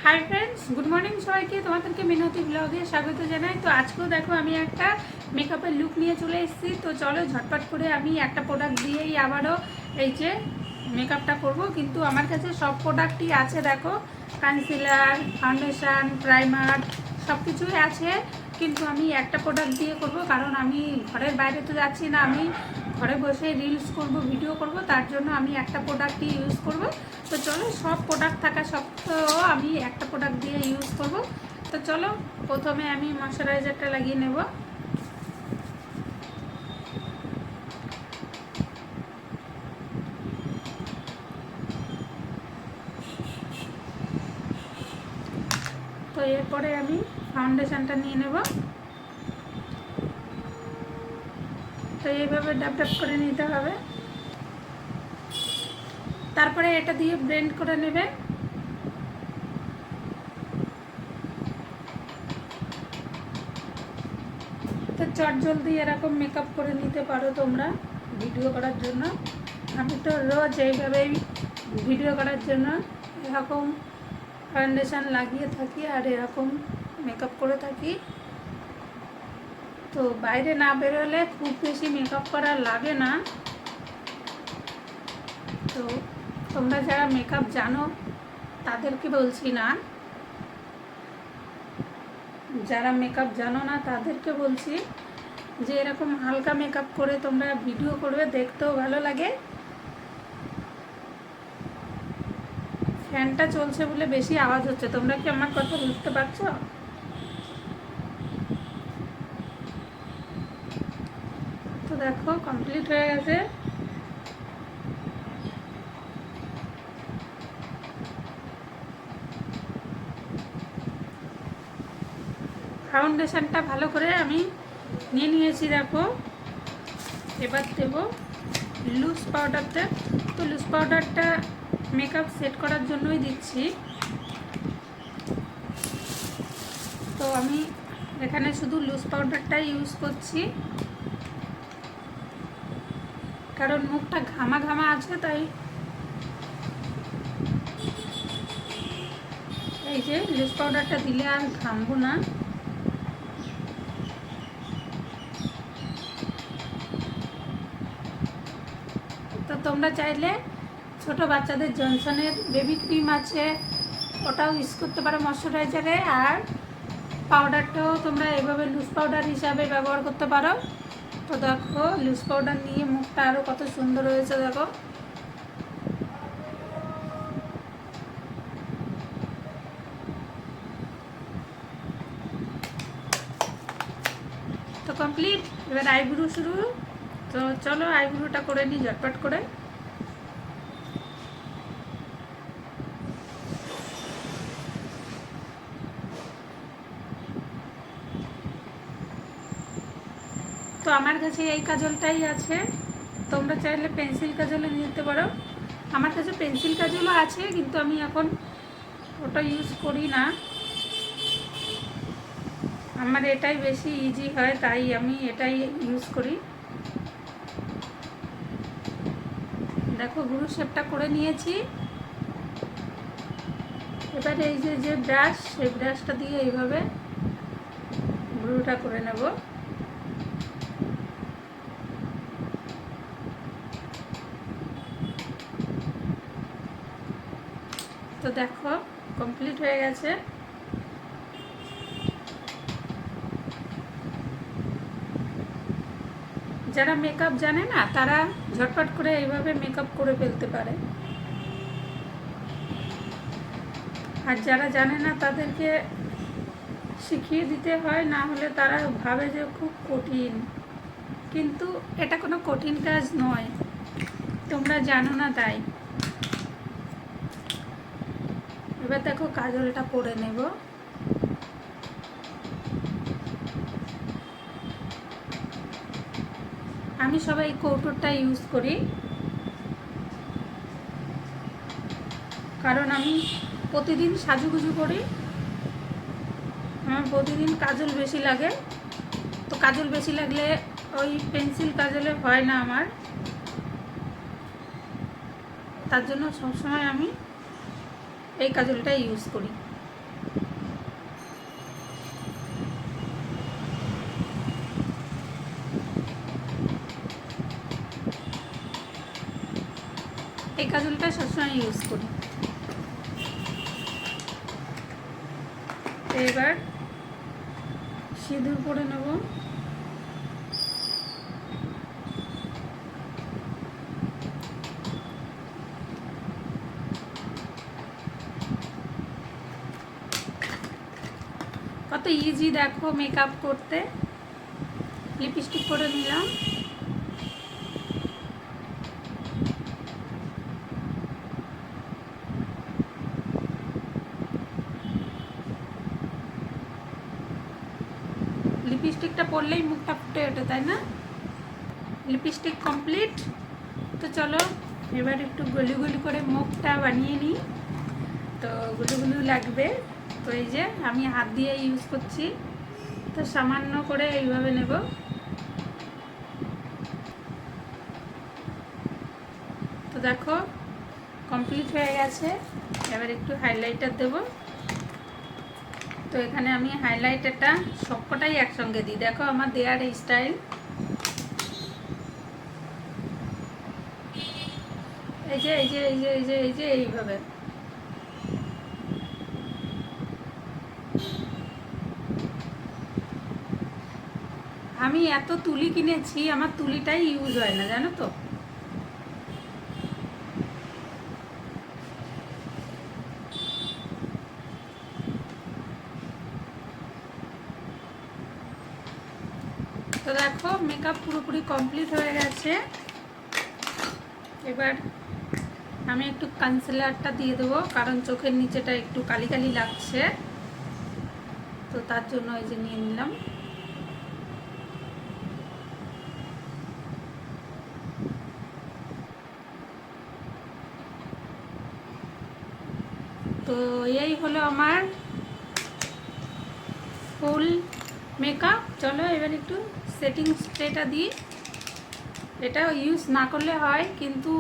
Hi friends, good morning সবাইকে। তোমাদেরকে মিনতি ব্লগে স্বাগত জানাই। তো আজকেও দেখো আমি একটা মেকআপের লুক নিয়ে চলে এসেছি। তো চলো ঝটপট করে আমি একটা প্রোডাক্ট দিয়েই আবারও এই যে মেকআপটা করব। কিন্তু আমার কাছে সব প্রোডাক্টই আছে, দেখো কনসিলার, ফাউন্ডেশন, প্রাইমার সব কিছুই আছে। কিন্তু আমি একটা প্রোডাক্ট দিয়ে করব, কারণ আমি ঘরের বাইরে তো যাচ্ছি না, আমি ঘরে বসে রিলস করব, ভিডিও করব, তার জন্য আমি একটা প্রোডাক্টই ইউজ করব। তো চলো, সব প্রোডাক্ট থাকা সত্ত্বেও আমি একটা প্রোডাক্ট দিয়ে ইউজ করব। তো চলো, প্রথমে আমি ময়শ্চারাইজারটা লাগিয়ে নেব। তো এরপরে আমি ফাউন্ডেশনটা নিয়ে নেব। তো এইভাবে ডাব ডাব করে নিতে হবে। তারপরে এটা দিয়ে ব্লেন্ড করে নেবে। তো চট জলদি এরকম মেকআপ করে নিতে পারো তোমরা ভিডিও করার জন্য। আমি তো রোজ এইভাবেই ভিডিও করার জন্য এরকম ফাউন্ডেশন লাগিয়ে থাকি আর এরকম মেকআপ করে থাকি। তো বাইরে না বেরোলে খুব বেশি মেকআপ করা লাগে না। তো তোমরা যারা মেকআপ জানো তাদেরকে বলছি না, যারা মেকআপ জানো না তাদেরকে বলছি যে এরকম হালকা মেকআপ করে তোমরা ভিডিও করবে, দেখতেও ভালো লাগে। ফ্যানটা চলছে বলে বেশি আওয়াজ হচ্ছে, তোমরা কি আমার কথা বুঝতে পারছো? তো দেখো কমপ্লিট হয়ে গেছে। ফাউন্ডেশনটা ভালো করে আমি নিয়ে নিয়েছি, দেখো। এবার দেব লুজ পাউডারটা। তো লুজ পাউডারটা মেকআপ সেট করার জন্যই দিচ্ছি। তো আমি এখানে শুধু লুজ পাউডারটাই ইউজ করছি, কারণ মুখটা ঘামা ঘামা আছে, তাই এই যে লুজ পাউডারটা দিলে আর ঘামবো না। তো তোমরা চাইলে ছোট বাচ্চাদের জনসনের বেবি ক্রিম আছে, ওটাও ইউজ করতে পারো ময়শ্চারাইজারে। আর পাউডারটাও তোমরা এভাবে লুজ পাউডার হিসাবে ব্যবহার করতে পারো। তো দেখো লুজ পাউডার নিয়ে মুখটা আরও কত সুন্দর হয়েছে, দেখো। তো কমপ্লিট। এবার আইব্রু শুরু। তো চলো আইব্রুটা করে নিই ঝটপট করে। তো আমার কাছে এই কাজলটাই আছে, তোমরা চাইলে পেন্সিল কাজলও নিতে পারো। আমার কাছে পেন্সিল কাজলও আছে, কিন্তু আমি এখন ওটা ইউজ করি না। আমার এটাই বেশি ইজি হয়, তাই আমি এটাই ইউজ করি। দেখো ব্রু শেপটা করে নিয়েছি। এবারে এই যে ব্রাশ, সেই ব্রাশটা দিয়ে এইভাবে ব্রুটা করে নেব। তো দেখো কমপ্লিট হয়ে গেছে। যারা মেকআপ জানে না তারা ঝটপট করে এইভাবে মেকআপ করে ফেলতে পারে, আর যারা জানে না তাদেরকে শিখিয়ে দিতে হয়, না হলে তারা ভাবে যে খুব কঠিন। কিন্তু এটা কোনো কঠিন কাজ নয়, তোমরা জানো না তাই। এবার দেখো কাজলটা পরে নেব। আমি সবাই কৌটোটা ইউজ করি, কারণ আমি প্রতিদিন সাজুগুজু করি, আমার প্রতিদিন কাজল বেশি লাগে। তো কাজল বেশি লাগলে ওই পেন্সিল কাজলে হয় না আমার, তার জন্য সবসময় আমি এই কাজলটা ইউজ করি। কাজলটা সবসময় ইউজ করি। এবার সিঁদুর পরে নেব। কত ইজি দেখো মেকআপ করতে। লিপস্টিক করে নিলাম। লিপস্টিকটা পরলেই মুখটা ফুটে ওঠে, তাই না? Lipstick complete. তো চলো এবার একটু গলি গলি করে মুখটা বানিয়ে নিই। তো গুলো লাগবে। তো এই যে আমি হাত দিয়ে ইউজ করছি, তো সামান্য করে এইভাবে নেব। তো দেখো কমপ্লিট হয়ে গেছে। এবার একটু হাইলাইটার দেব। তো এখানে আমি হাইলাইটারটা সবকটাই একসঙ্গে দিই। দেখো আমার দেয়ার এই স্টাইল। এই যে এই যে এই যে এই যে এই যে এইভাবে। আমি এত তুলি কিনেছি, আমার তুলিটাই ইউজ হয় না, জানো তো। তো দেখো মেকআপ পুরোপুরি কমপ্লিট হয়ে গেছে। এবার আমি একটু কনসিলারটা দিয়ে দেবো, কারণ চোখের নিচেটা একটু কালি কালি লাগছে। তো তার জন্য এই যে নিয়ে নিলাম। তো এই হলো আমার ফুল মেকআপ। চলো এবার একটু সেটিং স্প্রেটা দিই। এটা ইউজ না করলে হয়, কিন্তু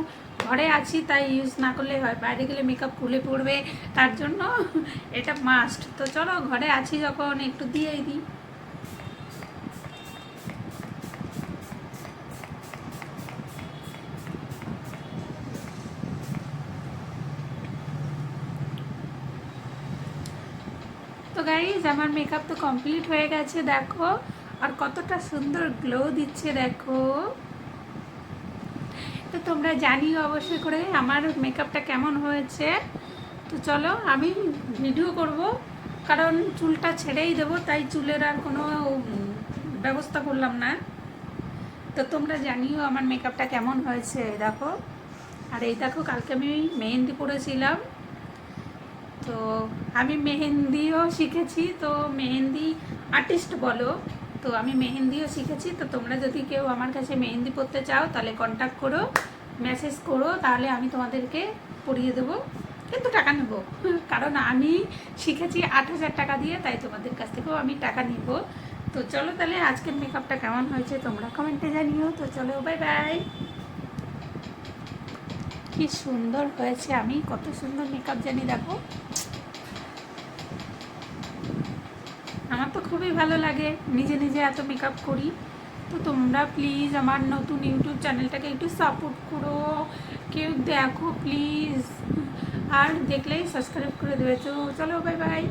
ঘরে আছি তাই ইউজ না করলে হয়, বাইরে গেলে মেকআপ খুলে পড়বে, তার জন্য এটা মাস্ট। তো চলো ঘরে আছি যখন একটু দিয়েই দিই। তো গাইজ আমার মেকআপ তো কমপ্লিট হয়ে গেছে, দেখো আর কতটা সুন্দর গ্লো দিচ্ছে দেখো। তো তোমরা জানিও অবশ্যই করে আমার মেকআপটা কেমন হয়েছে। তো চলো আমি ভিডিও করব, কারণ চুলটা ছেড়েই দেবো, তাই চুলের আর কোনো ব্যবস্থা করলাম না। তো তোমরা জানিও আমার মেকআপটা কেমন হয়েছে দেখো। আর এই দেখো কালকে আমি মেহেন্দি পরেছিলাম। তো আমি মেহেন্দিও শিখেছি, তো মেহেন্দি আর্টিস্ট বলো, তো আমি মেহেন্দিও শিখেছি। তো তোমরা যদি কেউ আমার কাছে মেহেন্দি পরতে চাও তাহলে কন্ট্যাক্ট করো, মেসেজ করো, তাহলে আমি তোমাদেরকে পরিয়ে দেবো, কিন্তু টাকা নেবো। কারণ আমি শিখেছি 8,000 টাকা দিয়ে, তাই তোমাদের কাছ থেকেও আমি টাকা নিব। তো চলো তাহলে আজকের মেকআপটা কেমন হয়েছে তোমরা কমেন্টে জানিও। তো চলো বাই বাই। কি সুন্দর হয়েছে, আমি কত সুন্দর মেকআপ জানি দেখো। আমার তো খুবই ভালো লাগে, নিজে নিজে এত মেকআপ করি। তো তোমরা প্লিজ আমার নতুন ইউটিউব চ্যানেলটাকে একটু সাপোর্ট করো, কেউ দেখো প্লিজ, আর দেখলেই সাবস্ক্রাইব করে দেবে। তো চলো বাই বাই।